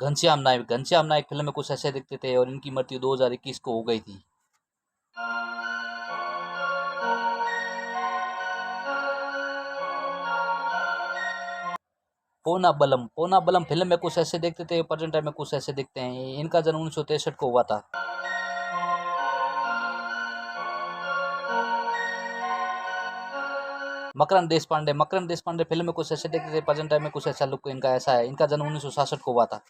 घनश्याम नायक film में कुछ ऐसे दिखते थे और इनकी मृत्यु 2021 को हो गई थी। पूना बलम फिल्म में कुछ ऐसे दिखते थे, प्रेजेंट टाइम में कुछ ऐसे दिखते हैं। इनका जन्म 1963 को हुआ था। मकरंद देशपांडे फिल्म में कुछ ऐसे दिखते थे, प्रेजेंट टाइम में कुछ ऐसा लुक इनका ऐसा है। इनका जन्म 1966 को हुआ था।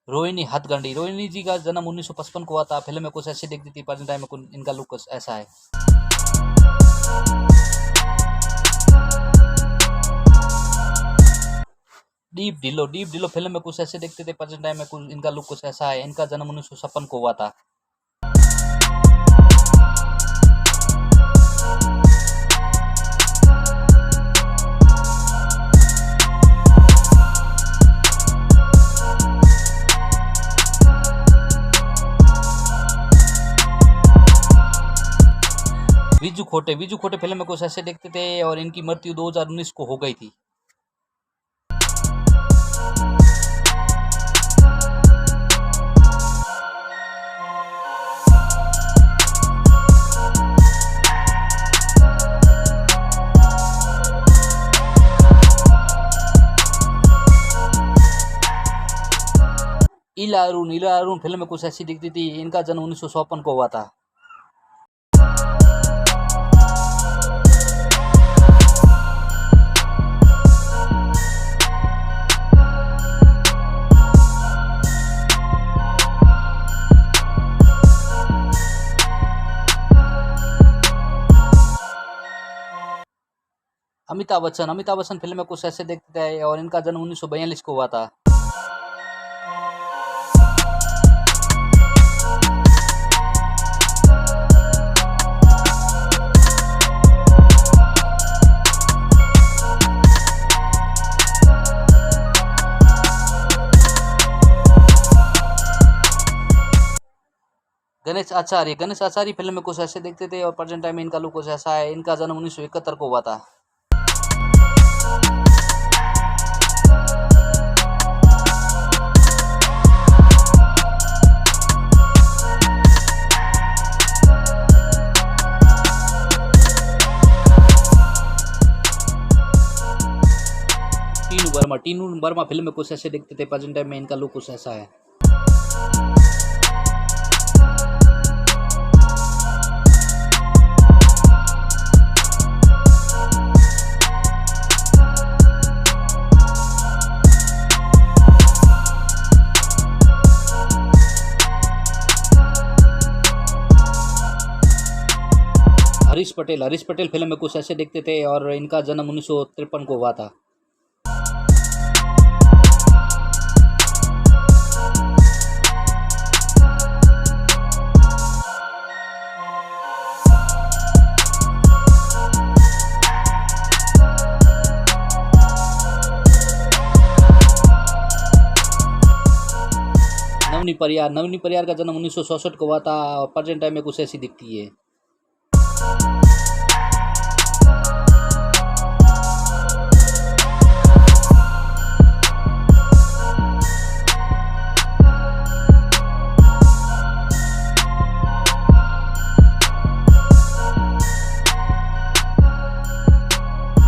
रोहिणी रोहिणी जी का जन्म 1955 को हुआ था। फिल्म में कुछ ऐसी दिखती थी, प्रेजेंट टाइम में इनका लुक ऐसा है। डीप ढिल्लो फिल्म में कुछ ऐसे दिखते थे, प्रेजेंट टाइम में इनका लुक कुछ ऐसा है। इनका जन्म 1956 को हुआ था। विजू खोटे फिल्म में कुछ ऐसे दिखते थे और इनकी मृत्यु 2019 को हो गई थी। इला अरुण फिल्म में कुछ ऐसी दिखती थी। इनका जन्म 1954 को हुआ था। अमिताभ बच्चन फिल्म में कुछ ऐसे दिखते थे और इनका जन्म 1942 को हुआ था। गणेश आचार्य फिल्म में कुछ ऐसे दिखते थे और प्रेजेंट टाइम में इनका लुक कुछ ऐसा है। इनका जन्म 1971 को हुआ था। टीनू वर्मा फिल्म में कुछ ऐसे दिखते थे, प्रेजेंट टाइम में इनका लुक कुछ ऐसा है। हरीश पटेल फिल्म में कुछ ऐसे दिखते थे और इनका जन्म 1953 को हुआ था। नवनी परियार का जन्म 1967 को हुआ था और प्रेजेंट टाइम में कुछ ऐसी दिखती है।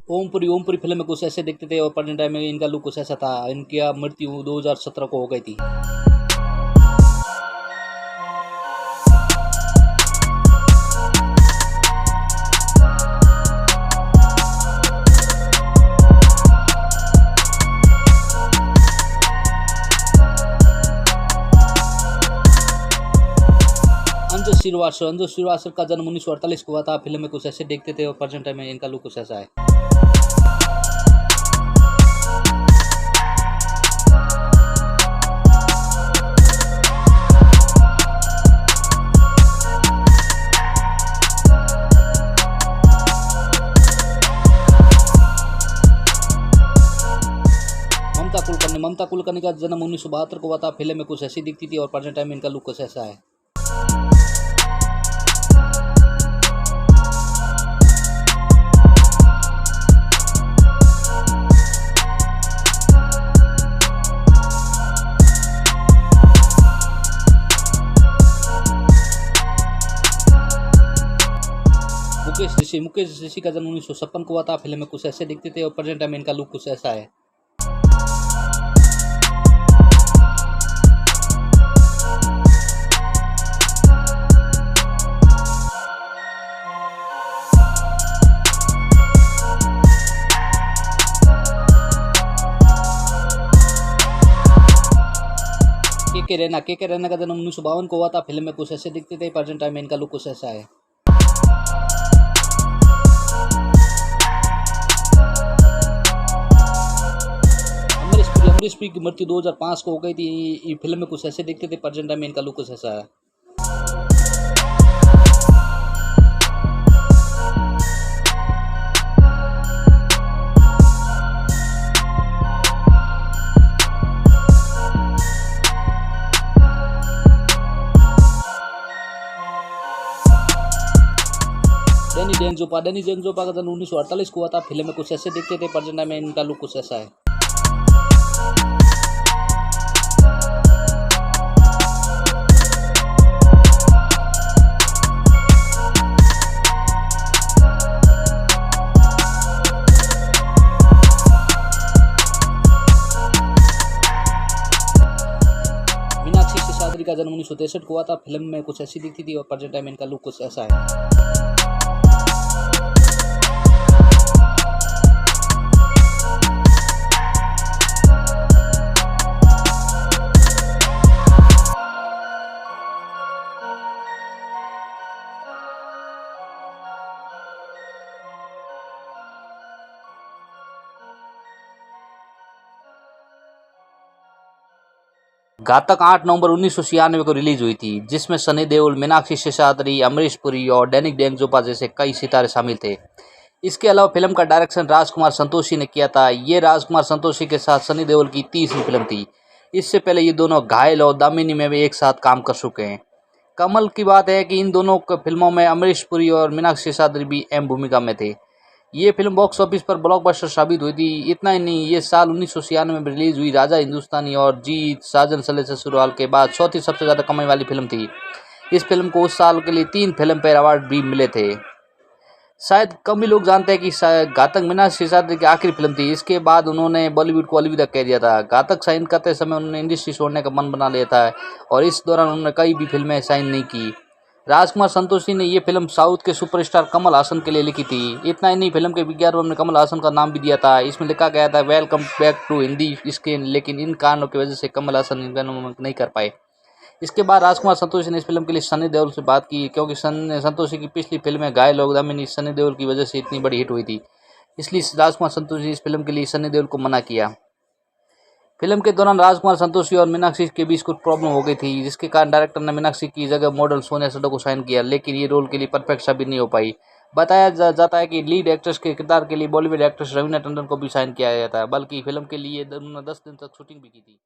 ओमपुरी फिल्म में कुछ ऐसे दिखते थे और प्रेजेंट टाइम में इनका लुक कुछ ऐसा था। इनकी मृत्यु 2017 को हो गई थी। अंजू श्रीवास्तव का जन्म 1948 को हुआ था। फिल्म में कुछ ऐसे देखते थे और प्रेजेंट टाइम में इनका लुक कुछ ऐसा है। ममता कुलकर्णी का जन्म 1972 को हुआ था। फिल्म में कुछ ऐसी दिखती थी और प्रेजेंट टाइम में इनका लुक कुछ ऐसा है। मुकेश ऋषि का जन्म 1956 को हुआ था। फिल्म में कुछ ऐसे दिखते थे और प्रेजेंट टाइम में इनका लुक कुछ ऐसा है। के रैना का जन्म 1952 को हुआ था। फिल्म में कुछ ऐसे दिखते थे, प्रेजेंट टाइम में इनका लुक कुछ ऐसा है। अमरीश पुरी की मृत्यु 2005 को हो गई थी। फिल्म में कुछ ऐसे दिखते थे, प्रेजेंट टाइम में इनका लुक कुछ ऐसा है। डेनी डेंजोपा का जन्म 1948 को हुआ था। फिल्म में कुछ ऐसे दिखते थे, प्रेजेंट टाइम में इनका लुक कुछ ऐसा है। मीनाक्षी शेषाद्री का जन्म 1963 को हुआ था। फिल्म में कुछ ऐसी दिखती थी और प्रेजेंट टाइम में इनका लुक कुछ ऐसा है। घातक 8 नवंबर 1996 को रिलीज हुई थी, जिसमें सनी देओल, मीनाक्षी शेषाद्री, अमरीश पुरी और डैनी डेंजोपा जैसे कई सितारे शामिल थे। इसके अलावा फिल्म का डायरेक्शन राजकुमार संतोषी ने किया था। ये राजकुमार संतोषी के साथ सनी देओल की तीसरी फिल्म थी। इससे पहले ये दोनों घायल और दामिनी में भी एक साथ काम कर चुके हैं। कमल की बात है कि इन दोनों फिल्मों में अमरीश पुरी और मीनाक्षी शेषाद्री भी अहम भूमिका में थे। ये फिल्म बॉक्स ऑफिस पर ब्लॉकबस्टर साबित हुई थी। इतना ही नहीं, ये साल 1996 में रिलीज हुई राजा हिंदुस्तानी और जीत साजन चले ससुराल के बाद चौथी सबसे ज़्यादा कमाई वाली फिल्म थी। इस फिल्म को उस साल के लिए 3 फिल्म फेयर अवार्ड भी मिले थे। शायद कम ही लोग जानते हैं कि घातक मीनाक्षी शेषाद्री की आखिरी फिल्म थी। इसके बाद उन्होंने बॉलीवुड को अलविदा कह दिया था। घातक साइन करते समय उन्होंने इंडस्ट्री छोड़ने का मन बना लिया था और इस दौरान उन्होंने कई भी फिल्में साइन नहीं की। राजकुमार संतोषी ने ये फिल्म साउथ के सुपरस्टार कमल हासन के लिए लिखी थी। इतना ही नहीं, फिल्म के विज्ञापन में कमल हासन का नाम भी दिया था। इसमें लिखा गया था welcome back to Hindi screen, लेकिन इन कारणों की वजह से कमल हासन इन गानों में नहीं कर पाए। इसके बाद राजकुमार संतोषी ने इस फिल्म के लिए सनी देओल से बात की, क्योंकि संतोषी की पिछली फिल्में घायल और दामिनी सनी देओल की वजह से इतनी बड़ी हिट हुई थी। इसलिए राजकुमार संतोषी ने इस फिल्म के लिए सनी देओल को मना किया। फिल्म के दौरान राजकुमार संतोषी और मीनाक्षी के बीच कुछ प्रॉब्लम हो गई थी, जिसके कारण डायरेक्टर ने मीनाक्षी की जगह मॉडल सोनिया सडो को साइन किया, लेकिन ये रोल के लिए परफेक्ट साबित नहीं हो पाई। बताया जाता है कि लीड एक्ट्रेस के किरदार के लिए बॉलीवुड एक्ट्रेस रवीना टंडन को भी साइन किया गया था, बल्कि फिल्म के लिए उन्होंने 10 दिन तक शूटिंग भी की थी।